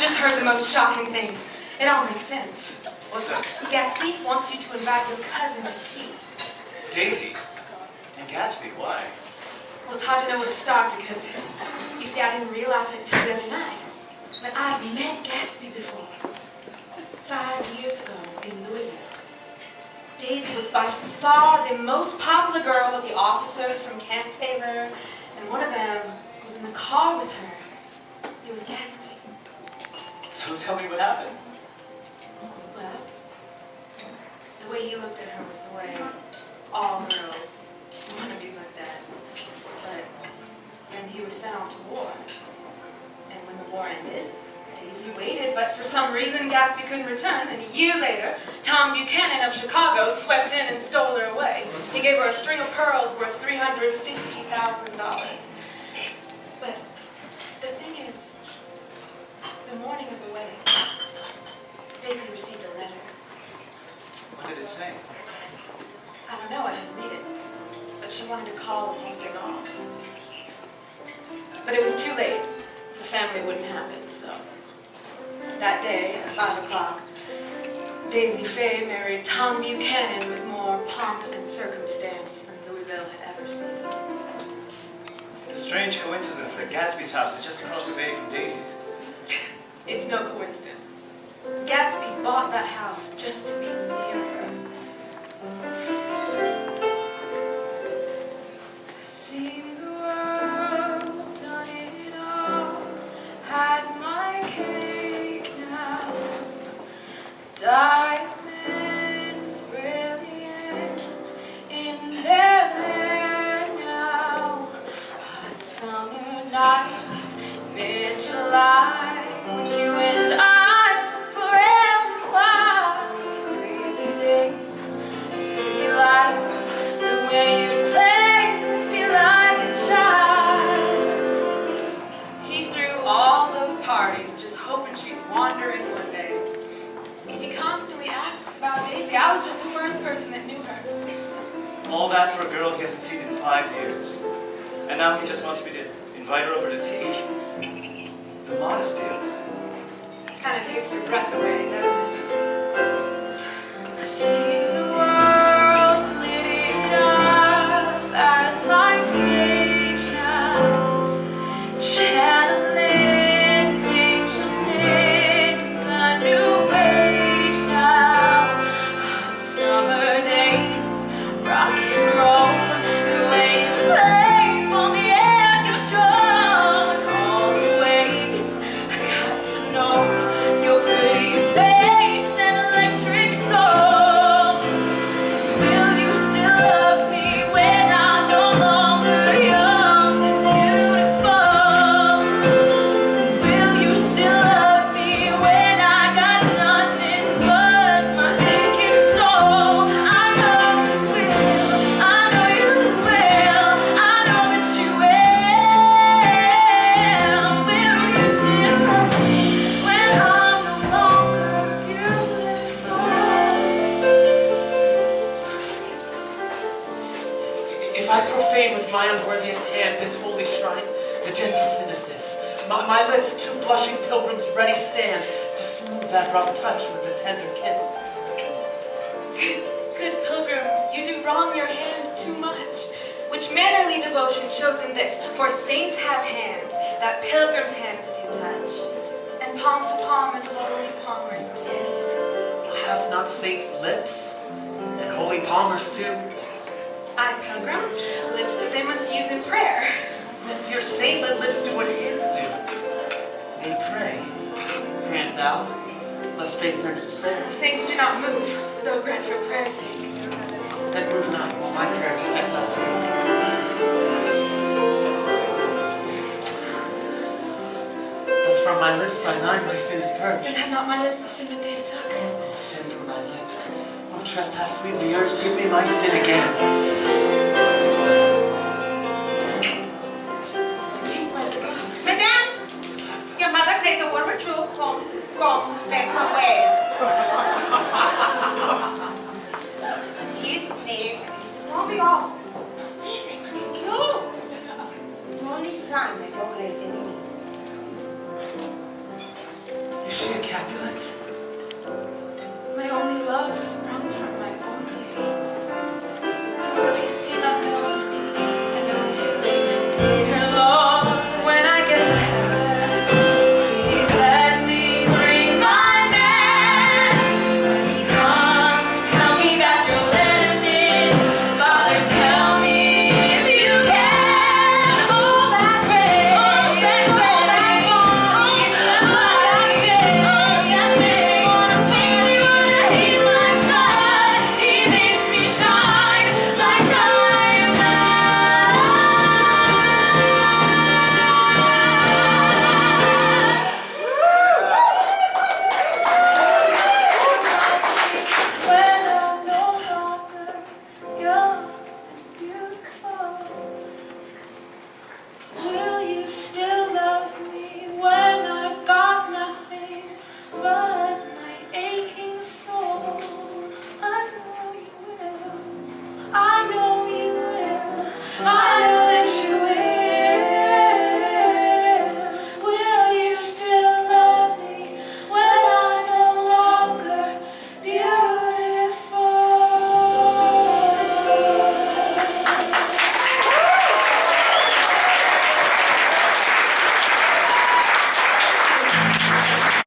just heard the most shocking thing. It all makes sense. What's that? Gatsby wants you to invite your cousin to tea. Daisy. And Gatsby, why? Well, it's hard to know where to start because, you see, I didn't realize it until the other night. But I've met Gatsby before. 5 years ago in Louisville. Daisy was by far the most popular girl with the officers from Camp Taylor, and one of them was in the car with her. It was Gatsby. So tell me what happened. Well, the way he looked at her was the way all girls want to be looked at. But then he was sent off to war. And when the war ended, Daisy waited, but for some reason Gatsby couldn't return, and a year later, Tom Buchanan of Chicago swept in and stole her away. He gave her a string of pearls worth $350,000. But the thing is, the morning of the wedding, Daisy received a letter. What did it say? I don't know, I didn't read it. But she wanted to call the whole thing off. But it was too late. The family wouldn't have it, so. That day, at 5 o'clock, Daisy Fay married Tom Buchanan with more pomp and circumstance than Louisville had ever seen. It's a strange coincidence that Gatsby's house is just across the bay from Daisy's. It's no coincidence. Gatsby bought that house just to be near her. I've seen the world, done it all, had my cake now. Diamonds brilliant in their hair now. Hot summer nights, mid-July. You and I forever wild. Crazy days, city lights, the way you play me like a child. He threw all those parties just hoping she'd wander in one day. He constantly asks about Daisy. I was just the first person that knew her. All that for a girl he hasn't seen in 5 years. And now he just wants me to invite her over to tea. The modesty of it. Kind of takes your breath away, doesn't it? I've seen the world lit up as my stage now, channeling angels in a new age now. Hot summer days, rock and roll, the way you play for me and you showed all the ways I got to know. Your pretty face and electric soul. Will you still love me when I'm no longer young and beautiful? Will you still love me when I got nothing but my aching soul? I know you will, I know you will, I know that you will. Will you still love me when I'm no longer beautiful? If I profane with my unworthiest hand this holy shrine, the gentle sin is this. My lips, two blushing pilgrims ready stand to smooth that rough touch with a tender kiss. Good pilgrim, you do wrong your hand too much. Which mannerly devotion shows in this, for saints have hands that pilgrims' hands do touch, and palm to palm is a holy palmer's kiss. Have not saints lips? And holy palmers too? I, pilgrim, lips that they must use in prayer. Then dear saint, let lips do what hands do. They pray. Grant thou, lest faith turn to despair. Saints do not move, though grant for prayer's sake. Then move not, while my prayers effect I take. Thus from my lips by thine my sin is purged. Then have not my lips the sin that they took. Sin from thy lips. O trespass sweetly urged, give me my sin again. Madame, your mother plays a word with you. Come, let's away. His name is Rockwell. He's a cute. The only son that you